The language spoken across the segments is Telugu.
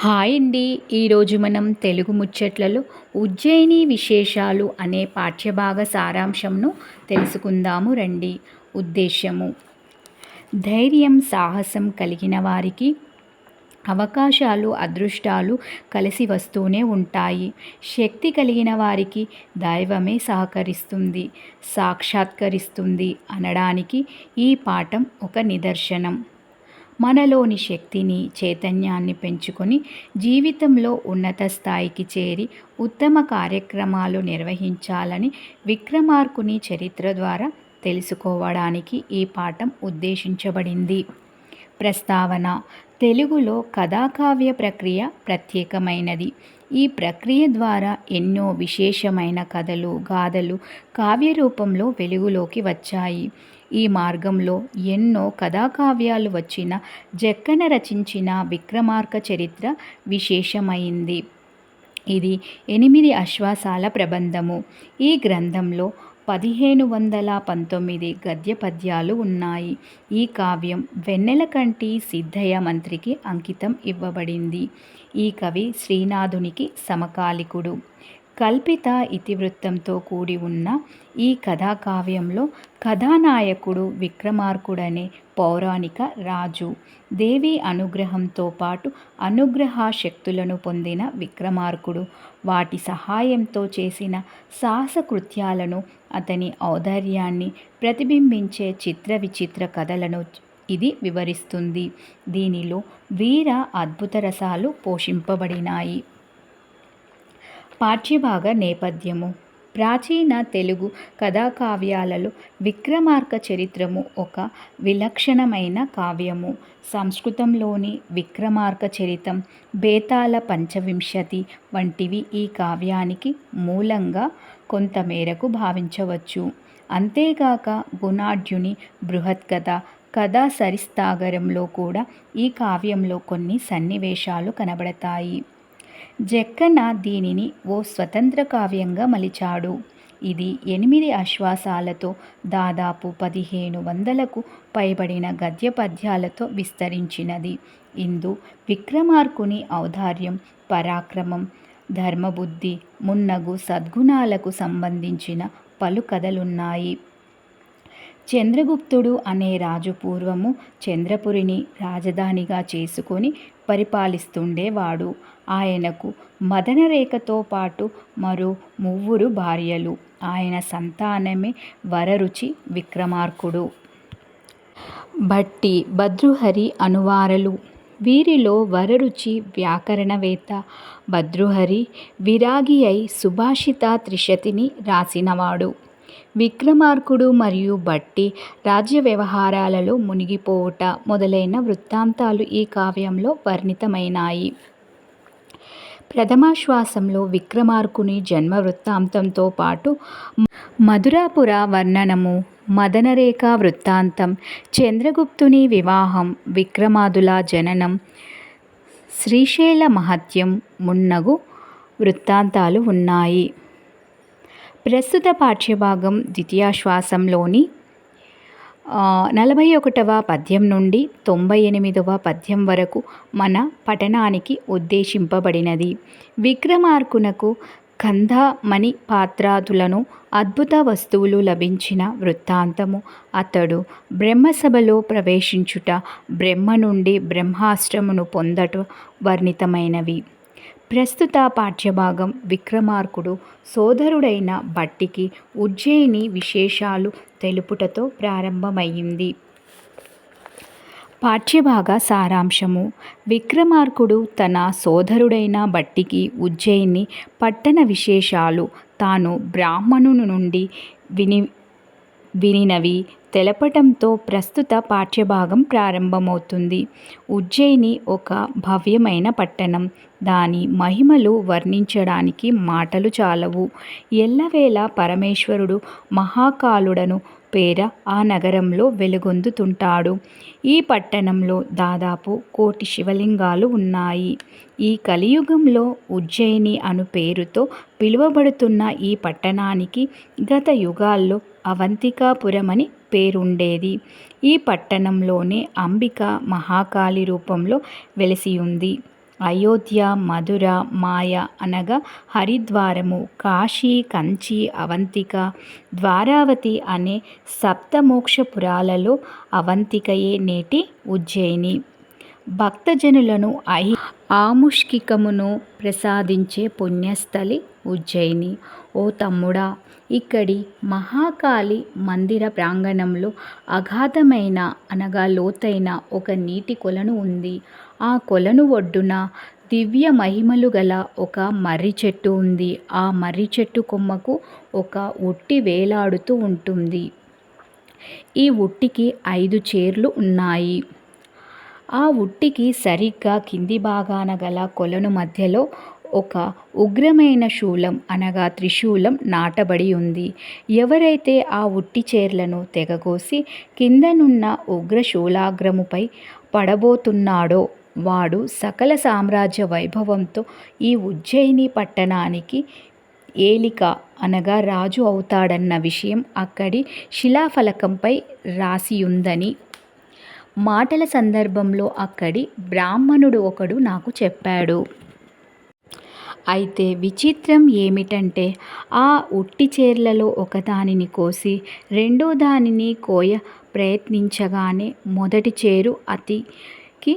హాయ్ అండి. ఈరోజు మనం తెలుగు ముచ్చట్లలో ఉజ్జయిని విశేషాలు అనే పాఠ్యభాగ సారాంశంను తెలుసుకుందాము రండి. ఉద్దేశ్యము: ధైర్యం, సాహసం కలిగిన వారికి అవకాశాలు, అదృష్టాలు కలిసి వస్తూనే ఉంటాయి. శక్తి కలిగిన వారికి దైవమే సహకరిస్తుంది, సాక్షాత్కరిస్తుంది అనడానికి ఈ పాఠం ఒక నిదర్శనం. మనలోని శక్తిని, చైతన్యాన్ని పెంచుకొని జీవితంలో ఉన్నత స్థాయికి చేరి ఉత్తమ కార్యక్రమాలు నిర్వహించాలని విక్రమార్కుని చరిత్ర ద్వారా తెలుసుకోవడానికి ఈ పాఠం ఉద్దేశించబడింది. ప్రస్తావన: తెలుగులో కథాకావ్య ప్రక్రియ ప్రత్యేకమైనది. ఈ ప్రక్రియ ద్వారా ఎన్నో విశేషమైన కథలు, గాథలు కావ్య రూపంలో వెలుగులోకి వచ్చాయి. ఈ మార్గంలో ఎన్నో కథాకావ్యాలు వచ్చిన జక్కన రచించిన విక్రమార్క చరిత్ర విశేషమైంది. ఇది 8 ఆశ్వాసాల ప్రబంధము. ఈ గ్రంథంలో 1519 గద్య పద్యాలు ఉన్నాయి. ఈ కావ్యం వెన్నెలకంటి సిద్ధయ్య మంత్రికి అంకితం ఇవ్వబడింది. ఈ కవి శ్రీనాథునికి సమకాలికుడు. కల్పిత ఇతివృత్తంతో కూడి ఉన్న ఈ కథాకావ్యంలో కథానాయకుడు విక్రమార్కుడనే పౌరాణిక రాజు. దేవి అనుగ్రహంతో పాటు అనుగ్రహ శక్తులను పొందిన విక్రమార్కుడు వాటి సహాయంతో చేసిన సాహసకృత్యాలను, అతని ఔదార్యాన్ని ప్రతిబింబించే చిత్ర విచిత్ర కథలను ఇది వివరిస్తుంది. దీనిలో వీర అద్భుత రసాలు పోషింపబడినాయి. పాఠ్యభాగ నేపథ్యము: ప్రాచీన తెలుగు కథాకావ్యాలలో విక్రమార్క చరిత్రము ఒక విలక్షణమైన కావ్యము. సంస్కృతంలోని విక్రమార్క చరితం, బేతాళ పంచవింశతి వంటివి ఈ కావ్యానికి మూలంగా కొంతమేరకు భావించవచ్చు. అంతేగాక గుణాఢ్యుని బృహత్కథ, కథా సరిత్సాగరంలో కూడా ఈ కావ్యంలో కొన్ని సన్నివేశాలు కనబడతాయి. జక్కన దీనిని ఓ స్వతంత్ర కావ్యంగా మలిచాడు. ఇది 8 ఆశ్వాసాలతో దాదాపు 1500కు పైబడిన గద్య పద్యాలతో విస్తరించినది. ఇందు విక్రమార్కుని ఔదార్యం, పరాక్రమం, ధర్మబుద్ధి మున్నగు సద్గుణాలకు సంబంధించిన పలు కథలున్నాయి. చంద్రగుప్తుడు అనే రాజు పూర్వము చంద్రపురిని రాజధానిగా చేసుకొని పరిపాలిస్తుండేవాడు. ఆయనకు మదనరేఖతో పాటు మరో 3 భార్యలు. ఆయన సంతానమే వరరుచి విక్రమార్కుడు. భట్టి, భర్తృహరి అనువారలు. వీరిలో వరరుచి వ్యాకరణవేత్త, భర్తృహరి విరాగి అయి సుభాషిత త్రిశతిని రాసినవాడు. విక్రమార్కుడు మరియు భట్టి రాజ్య వ్యవహారాలలో మునిగిపోవుట మొదలైన వృత్తాంతాలు ఈ కావ్యంలో వర్ణితమైనాయి. ప్రథమాశ్వాసంలో విక్రమార్కుని జన్మ వృత్తాంతంతో పాటు మధురాపుర వర్ణనము, మదనరేఖ వృత్తాంతం, చంద్రగుప్తుని వివాహం, విక్రమాదుల జననం, శ్రీశైల మహత్యం మున్నగు వృత్తాంతాలు ఉన్నాయి. ప్రస్తుత పాఠ్యభాగం ద్వితీయాశ్వాసంలోని 41వ పద్యం నుండి 98వ పద్యం వరకు మన పఠనానికి ఉద్దేశింపబడినది. విక్రమార్కునకు కంద మణి పాత్రాదులను అద్భుత వస్తువులు లభించిన వృత్తాంతము, అతడు బ్రహ్మసభలో ప్రవేశించుట, బ్రహ్మ నుండి బ్రహ్మాస్త్రమును పొందట వర్ణితమైనవి. ప్రస్తుత పాఠ్యభాగం విక్రమార్కుడు సోదరుడైన భట్టికి ఉజ్జయిని విశేషాలు తెలుపుటతో ప్రారంభమయ్యింది. పాఠ్యభాగ సారాంశము: విక్రమార్కుడు తన సోదరుడైన భట్టికి ఉజ్జయిని పట్టణ విశేషాలు, తాను బ్రాహ్మణుని నుండి వినినవి తెలపటంతో ప్రస్తుత పాఠ్యభాగం ప్రారంభమవుతుంది. ఉజ్జయిని ఒక భవ్యమైన పట్టణం. దాని మహిమలు వర్ణించడానికి మాటలు చాలవు. ఎల్లవేళ పరమేశ్వరుడు మహాకాలుడను పేర ఆ నగరంలో వెలుగొందుతుంటాడు. ఈ పట్టణంలో దాదాపు 1,000,000 శివలింగాలు ఉన్నాయి. ఈ కలియుగంలో ఉజ్జయిని అను పేరుతో పిలువబడుతున్న ఈ పట్టణానికి గత యుగాల్లో అవంతికాపురమని పేరుండేది. ఈ పట్టణంలోనే అంబిక మహాకాళి రూపంలో వెలసియుంది. అయోధ్య, మధుర, మాయ అనగా హరిద్వారము, కాశీ, కంచి, అవంతిక, ద్వారావతి అనే సప్తమోక్షపురాలలో అవంతికయే నేటి ఉజ్జయిని. భక్తజనులను ఆముష్కికమును ప్రసాదించే పుణ్యస్థలి ఉజ్జయిని. ఓ తమ్ముడా, ఇక్కడి మహాకాళి మందిర ప్రాంగణంలో అగాధమైన అనగా లోతైన ఒక నీటి కొలను ఉంది. ఆ కొలను ఒడ్డున దివ్య మహిమలు గల ఒక మర్రి చెట్టు ఉంది. ఆ మర్రి చెట్టు కొమ్మకు ఒక ఉట్టి వేలాడుతూ ఉంటుంది. ఈ ఉట్టికి 5 చేర్లు ఉన్నాయి. ఆ ఉట్టికి సరిగ్గా కింది భాగాన గల కొలను మధ్యలో ఒక ఉగ్రమైన శూలం అనగా త్రిశూలం నాటబడి ఉంది. ఎవరైతే ఆ ఉట్టి చేర్లను తెగగోసి కిందనున్న ఉగ్రశూలాగ్రముపై పడబోతున్నాడో వాడు సకల సామ్రాజ్య వైభవంతో ఈ ఉజ్జయిని పట్టణానికి ఏలిక అనగా రాజు అవుతాడన్న విషయం అక్కడి శిలాఫలకంపై రాసియుందని మాటల సందర్భంలో అక్కడి బ్రాహ్మణుడు ఒకడు నాకు చెప్పాడు. అయితే విచిత్రం ఏమిటంటే ఆ ఉట్టి చేర్లలో ఒకదానిని కోసి రెండో దానిని కోయ ప్రయత్నించగానే మొదటి చేరు అతికి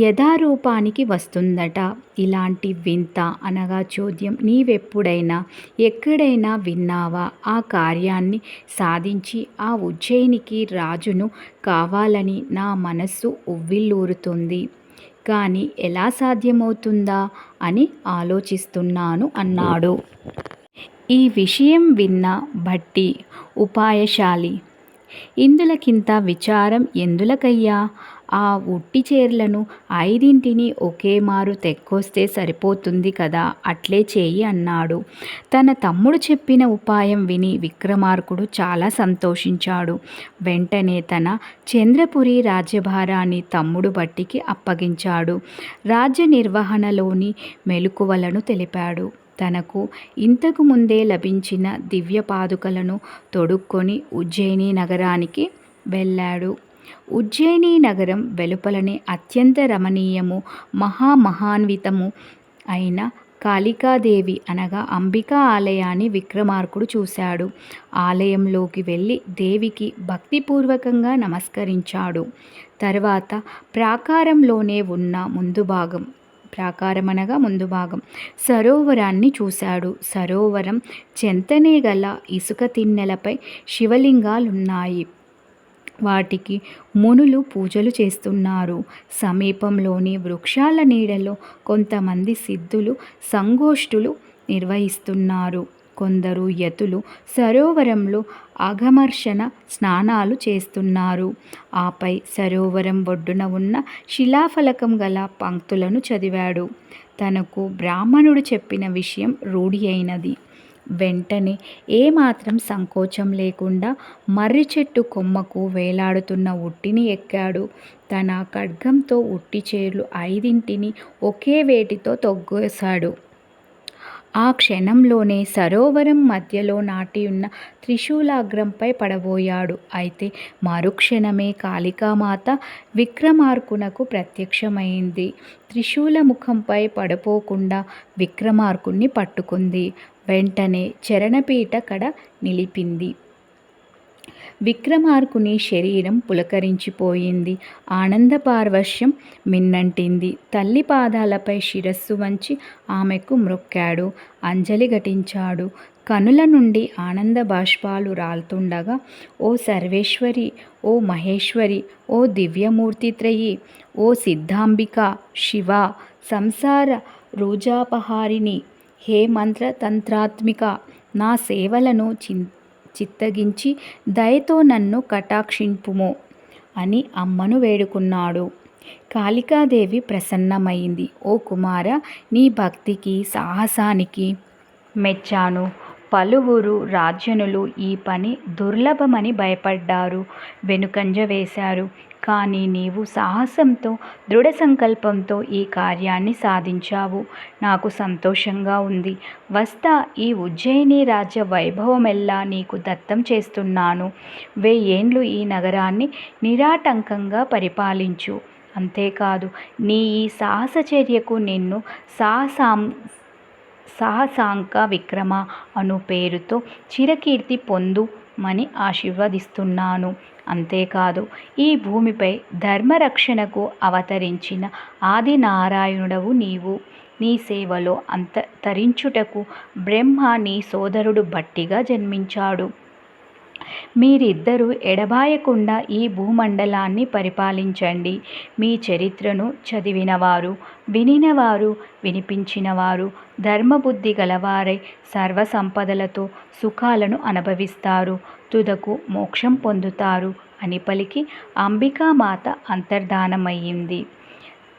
యథారూపానికి వస్తుందట. ఇలాంటి వింత అనగా చోద్యం నీవెప్పుడైనా ఎక్కడైనా విన్నావా? ఆ కార్యాన్ని సాధించి ఆ ఉజ్జయినికి రాజును కావాలని నా మనస్సు ఉవ్విళ్ళూరుతుంది. కానీ ఎలా సాధ్యమవుతుందా అని ఆలోచిస్తున్నాను అన్నాడు. ఈ విషయం విన్న భట్టి ఉపాయశాలి, ఇందులకింత విచారం ఎందులకయ్యా? ఆ ఉట్టి చేర్లను 5ంటిని ఒకేమారు తెక్కొస్తే సరిపోతుంది కదా, అట్లే చేయి అన్నాడు. తన తమ్ముడు చెప్పిన ఉపాయం విని విక్రమార్కుడు చాలా సంతోషించాడు. వెంటనే తన చంద్రపురి రాజ్యభారాన్ని తమ్ముడు భట్టికి అప్పగించాడు. రాజ్య నిర్వహణలోని మెలకువలను తెలిపాడు. తనకు ఇంతకు ముందే లభించిన దివ్య పాదుకలను తొడుక్కొని ఉజ్జయిని నగరానికి వెళ్ళాడు. ఉజ్జయిని నగరం వెలుపలనే అత్యంత రమణీయము మహాన్వితము అయిన కాళికాదేవి అనగా అంబికా ఆలయాన్ని విక్రమార్కుడు చూశాడు. ఆలయంలోకి వెళ్ళి దేవికి భక్తిపూర్వకంగా నమస్కరించాడు. తర్వాత ప్రాకారంలోనే ఉన్న ముందు భాగం సరోవరాన్ని చూశాడు. సరోవరం చెంతనే గల ఇసుక తిన్నెలపై శివలింగాలున్నాయి. వాటికి మునులు పూజలు చేస్తున్నారు. సమీపంలోని వృక్షాల నీడలో కొంతమంది సిద్ధులు సంగోష్ఠులు నిర్వహిస్తున్నారు. కొందరు యతులు సరోవరంలో అఘమర్షణ స్నానాలు చేస్తున్నారు. ఆపై సరోవరం ఒడ్డున ఉన్న శిలాఫలకం గల పంక్తులను చదివాడు. తనకు బ్రాహ్మణుడు చెప్పిన విషయం రూఢి అయినది. వెంటనే ఏమాత్రం సంకోచం లేకుండా మర్రి చెట్టు కొమ్మకు వేలాడుతున్న ఉట్టిని ఎక్కాడు. తన ఖడ్గంతో ఉట్టి చేర్లు 5ంటిని ఒకే వేటితో తొగ్గేశాడు. ఆ క్షణంలోనే సరోవరం మధ్యలో నాటియున్న త్రిశూలాగ్రంపై పడబోయాడు. అయితే మరుక్షణమే కాళికామాత విక్రమార్కునకు ప్రత్యక్షమైంది. త్రిశూల ముఖంపై పడిపోకుండా విక్రమార్కుణ్ణి పట్టుకుంది. వెంటనే చరణపీట కడ నిలిపింది. విక్రమార్కుని శరీరం పులకరించిపోయింది. ఆనంద పారవశ్యం మిన్నంటింది. తల్లి పాదాలపై శిరస్సు వంచి ఆమెకు మ్రొక్కాడు. అంజలి ఘటించాడు. కనుల నుండి ఆనంద బాష్పాలు రాల్తుండగా, ఓ సర్వేశ్వరి, ఓ మహేశ్వరి, ఓ దివ్యమూర్తిత్రయీ, ఓ సిద్ధాంబిక, శివ, సంసార రూజాపహారిణి, హే మంత్రతంత్రాత్మిక, నా సేవలను చిత్తగించి దయతో నన్ను కటాక్షింపుము అని అమ్మను వేడుకున్నాడు. కాళికాదేవి ప్రసన్నమైంది. ఓ కుమార, నీ భక్తికి సాహసానికి మెచ్చాను. పలువురు రాజనులు ఈ పని దుర్లభమని భయపడ్డారు, వెనుకంజ వేశారు. కానీ నీవు సాహసంతో దృఢ సంకల్పంతో ఈ కార్యాన్ని సాధించావు. నాకు సంతోషంగా ఉంది. వస్తా, ఈ ఉజ్జయిని రాజ్య వైభవమెల్లా నీకు దత్తం చేస్తున్నాను. 1000 ఏండ్లు ఈ నగరాన్ని నిరాటంకంగా పరిపాలించు అంతేకాదు నీ ఈ సాహసచర్యకు నిన్ను సాహసాంక విక్రమ అను పేరుతో చిరకీర్తి పొందుమని ఆశీర్వదిస్తున్నాను. అంతేకాదు ఈ భూమిపై ధర్మరక్షణకు అవతరించిన ఆదినారాయణుడవు నీవు. నీ సేవలో తరించుటకు బ్రహ్మ నీ సోదరుడు భట్టిగా జన్మించాడు. మీరిద్దరూ ఎడబాయకుండా ఈ భూమండలాన్ని పరిపాలించండి. మీ చరిత్రను చదివినవారు, వినినవారు, వినిపించినవారు ధర్మబుద్ధి గలవారై సర్వసంపదలతో సుఖాలను అనుభవిస్తారు, తుదకు మోక్షం పొందుతారు అని పలికి అంబికామాత అంతర్ధానమయ్యింది.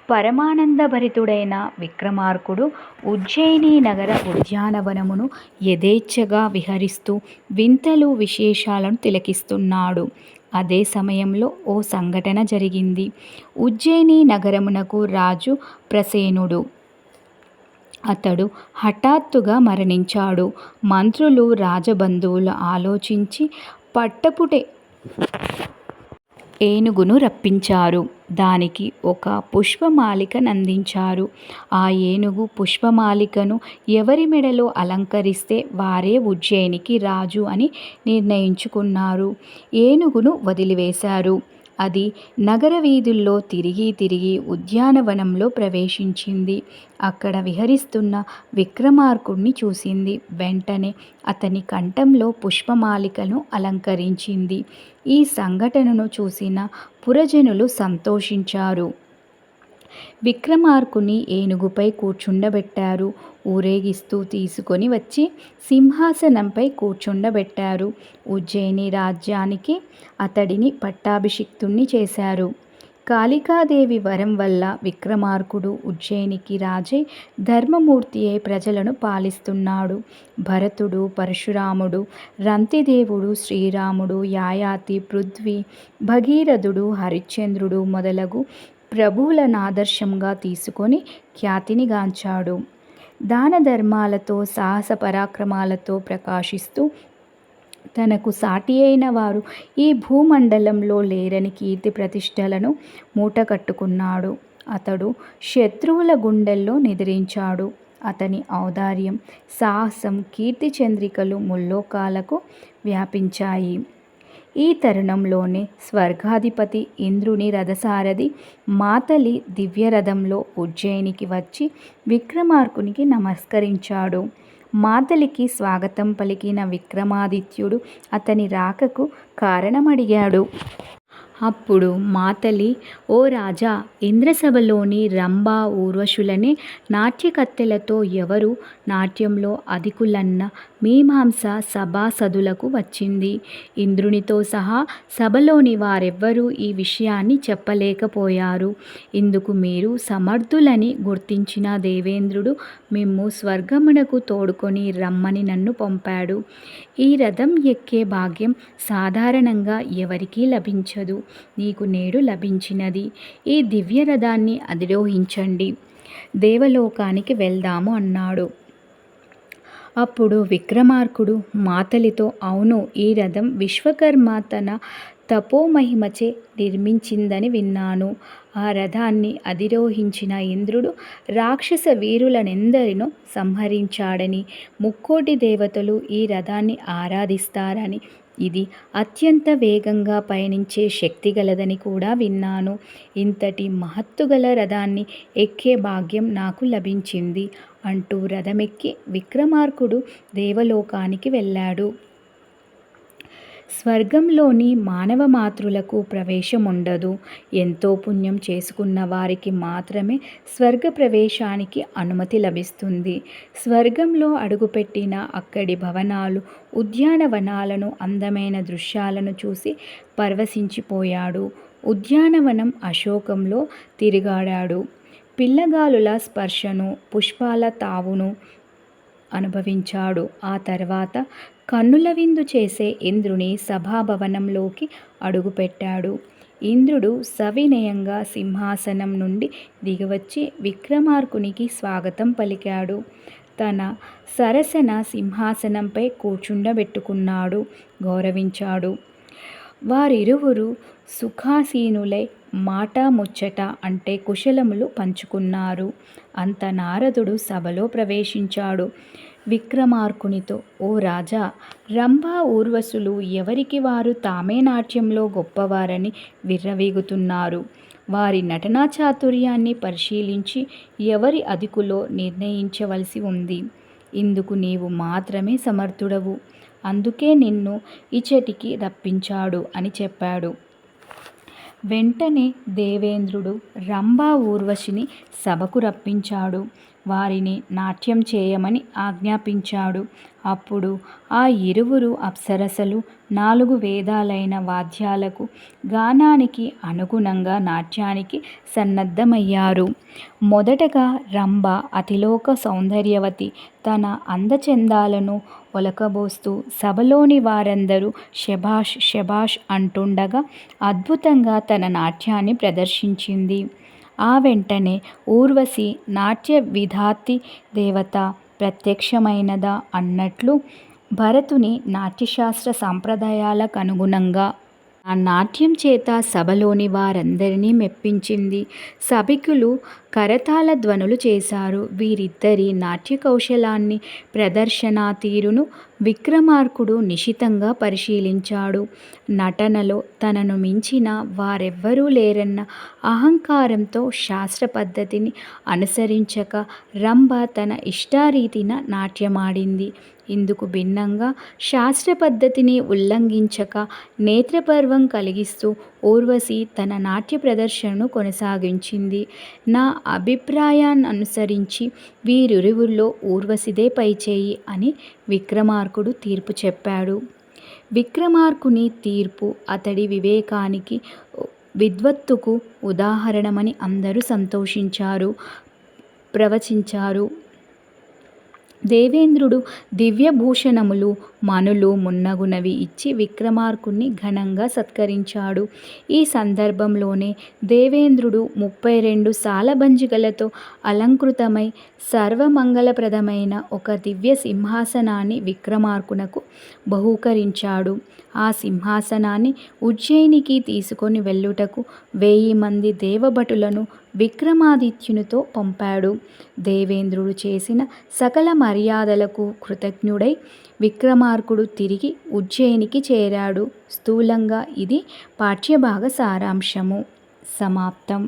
పరమానందభరితుడైన విక్రమార్కుడు ఉజ్జయిని నగర ఉద్యానవనమును యథేచ్ఛగా విహరిస్తూ వింతలు విశేషాలను తిలకిస్తున్నాడు. అదే సమయంలో ఓ సంఘటన జరిగింది. ఉజ్జయిని నగరమునకు రాజు ప్రసేనుడు. అతడు హఠాత్తుగా మరణించాడు. మంత్రులు రాజబంధువులు ఆలోచించి పట్టపుటే ఏనుగును రప్పించారు. దానికి ఒక పుష్పమాలికనందించారు. ఆ ఏనుగు పుష్పమాలికను ఎవరి మెడలో అలంకరిస్తే వారే ఉజ్జయినికి రాజు అని నిర్ణయించుకున్నారు. ఏనుగును వదిలివేశారు. అది నగర వీధుల్లో తిరిగి తిరిగి ఉద్యానవనంలో ప్రవేశించింది. అక్కడ విహరిస్తున్న విక్రమార్కుడిని చూసింది. వెంటనే అతని కంఠంలో పుష్పమాలికను అలంకరించింది. ఈ సంఘటనను చూసిన పురజనులు సంతోషించారు. విక్రమార్కుని ఏనుగుపై కూర్చుండబెట్టారు. ఊరేగిస్తూ తీసుకొని వచ్చి సింహాసనంపై కూర్చుండబెట్టారు. ఉజ్జయిని రాజ్యానికి అతడిని పట్టాభిషిక్తుణ్ణి చేశారు. కాళికాదేవి వరం వల్ల విక్రమార్కుడు ఉజ్జయినికి రాజై ధర్మమూర్తి అయి ప్రజలను పాలిస్తున్నాడు. భరతుడు, పరశురాముడు, రంతిదేవుడు, శ్రీరాముడు, యాయాతి, పృథ్వీ, భగీరథుడు, హరిశ్చంద్రుడు మొదలగు ప్రభువులను ఆదర్శంగా తీసుకొని ఖ్యాతినిగాంచాడు. దాన ధర్మాలతో సాహస పరాక్రమాలతో ప్రకాశిస్తూ తనకు సాటి అయిన వారు ఈ భూమండలంలో లేరని కీర్తి ప్రతిష్టలను మూటకట్టుకున్నాడు. అతడు శత్రువుల గుండెల్లో నిద్రించాడు. అతని ఔదార్యం, సాహసం, కీర్తి చంద్రికలు ముల్లోకాలకు వ్యాపించాయి. ఈ తరుణంలోనే స్వర్గాధిపతి ఇంద్రుని రథసారథి మాతలి దివ్యరథంలో ఉజ్జయినికి వచ్చి విక్రమార్కునికి నమస్కరించాడు. మాతలికి స్వాగతం పలికిన విక్రమాదిత్యుడు అతని రాకకు కారణమడిగాడు. అప్పుడు మాతలి, ఓ రాజా, ఇంద్రసభలోని రంభ ఊర్వశులనే నాట్యకత్తెలతో ఎవరు నాట్యంలో అధికులన్న మీమాంస సభాసదులకు వచ్చింది. ఇంద్రునితో సహా సభలోని వారెవ్వరూ ఈ విషయాన్ని చెప్పలేకపోయారు. ఇందుకు మీరు సమర్థులని గుర్తించిన దేవేంద్రుడు మిమ్ము స్వర్గమునకు తోడుకొని రమ్మని నన్ను పంపాడు. ఈ రథం ఎక్కే భాగ్యం సాధారణంగా ఎవరికీ లభించదు. నీకు నేడు లభించినది. ఈ దివ్య రథాన్ని అధిరోహించండి, దేవలోకానికి వెళ్దాము అన్నాడు. అప్పుడు విక్రమార్కుడు మాతలితో, అవును, ఈ రథం విశ్వకర్మ తన తపోమహిమచే నిర్మించిందని విన్నాను. ఆ రథాన్ని అధిరోహించిన ఇంద్రుడు రాక్షస వీరులనెందరినో సంహరించాడని, ముక్కోటి దేవతలు ఈ రథాన్ని ఆరాధిస్తారని, ఇది అత్యంత వేగంగా పయనించే శక్తి గలదని కూడా విన్నాను. ఇంతటి మహత్తుగల రథాన్ని ఎక్కే భాగ్యం నాకు లభించింది అంటూ రథమెక్కి విక్రమార్కుడు దేవలోకానికి వెళ్ళాడు. స్వర్గంలోని మానవ మాతృలకు ప్రవేశముండదు. ఎంతో పుణ్యం చేసుకున్న వారికి మాత్రమే స్వర్గ ప్రవేశానికి అనుమతి లభిస్తుంది. స్వర్గంలో అడుగుపెట్టిన అక్కడి భవనాలు, ఉద్యానవనాలను, అందమైన దృశ్యాలను చూసి పరవశించిపోయాడు. ఉద్యానవనం అశోకంలో తిరుగాడాడు. పిల్లగాలుల స్పర్శను, పుష్పాల తావును అనుభవించాడు. ఆ తర్వాత కన్నుల విందు చేసే ఇంద్రుని సభాభవనంలోకి అడుగుపెట్టాడు. ఇంద్రుడు సవినయంగా సింహాసనం నుండి దిగివచ్చి విక్రమార్కునికి స్వాగతం పలికాడు. తన సరసన సింహాసనంపై కూర్చుండబెట్టుకున్నాడు, గౌరవించాడు. వారిరువురు సుఖాసీనులై మాట ముచ్చట అంటే కుశలములు పంచుకున్నారు. అంత నారదుడు సభలో ప్రవేశించాడు. విక్రమార్కునితో, ఓ రాజా, రంభ ఊర్వశులు ఎవరికి వారు తామే నాట్యంలో గొప్పవారని విర్రవీగుతున్నారు. వారి నటనా చాతుర్యాన్ని పరిశీలించి ఎవరి అధికులో నిర్ణయించవలసి ఉంది. ఇందుకు నీవు మాత్రమే సమర్థుడవు. అందుకే నిన్ను ఇచటికి రప్పించాడు అని చెప్పాడు. వెంటనే దేవేంద్రుడు రంభ ఊర్వశిని సభకు రప్పించాడు. వారిని నాట్యం చేయమని ఆజ్ఞాపించాడు. అప్పుడు ఆ ఇరువురు అప్సరసలు 4 వేదాలైన వాద్యాలకు గానానికి అనుగుణంగా నాట్యానికి సన్నద్ధమయ్యారు. మొదటగా రంభ అతిలోక సౌందర్యవతి తన అందచందాలను ఒలకబోస్తూ సభలోని వారందరూ శభాష్ శభాష్ అంటుండగా అద్భుతంగా తన నాట్యాన్ని ప్రదర్శించింది. ఆ వెంటనే ఊర్వశి నాట్య విధాతి దేవత ప్రత్యక్షమైనదా అన్నట్లు భరతుని నాట్యశాస్త్ర సంప్రదాయాలకనుగుణంగా ఆ నాట్యం చేత సభలోని వారందరినీ మెప్పించింది. సభికులు కరతాళ ధ్వనులు చేశారు. వీరిద్దరి నాట్య కౌశలాన్ని, ప్రదర్శనా తీరును విక్రమార్కుడు నిశితంగా పరిశీలించాడు. నటనలో తనను మించిన వారెవ్వరూ లేరన్న అహంకారంతో శాస్త్ర పద్ధతిని అనుసరించక రంభ తన ఇష్టారీతిన నాట్యమాడింది. ఇందుకు భిన్నంగా శాస్త్ర పద్ధతిని ఉల్లంఘించక నేత్రపర్వం కలిగిస్తూ ఊర్వశి తన నాట్య ప్రదర్శనను కొనసాగించింది. నా అభిప్రాయాన్ననుసరించి వీరిరువురిలో ఊర్వశిదే పైచేయి అని విక్రమార్కుడు తీర్పు చెప్పాడు. విక్రమార్కుని తీర్పు అతడి వివేకానికి, విద్వత్తుకు ఉదాహరణమని అందరూ సంతోషించారు, ప్రవచించారు. దేవేంద్రుడు దివ్యభూషణములు, మణులు మున్నగునవి ఇచ్చి విక్రమార్కుణ్ణి ఘనంగా సత్కరించాడు. ఈ సందర్భంలోనే దేవేంద్రుడు 32 సాలభంజికలతో అలంకృతమై సర్వమంగళప్రదమైన ఒక దివ్య సింహాసనాన్ని విక్రమార్కునకు బహూకరించాడు. ఆ సింహాసనాన్ని ఉజ్జయినికి తీసుకొని వెళ్ళుటకు 1000 మంది దేవభటులను విక్రమాదిత్యునితో పంపాడు. దేవేంద్రుడు చేసిన సకల మర్యాదలకు కృతజ్ఞుడై విక్రమార్కుడు తిరిగి ఉజ్జయినికి చేరాడు. స్థూలంగా ఇది పాఠ్యభాగ సారాంశము. సమాప్తం.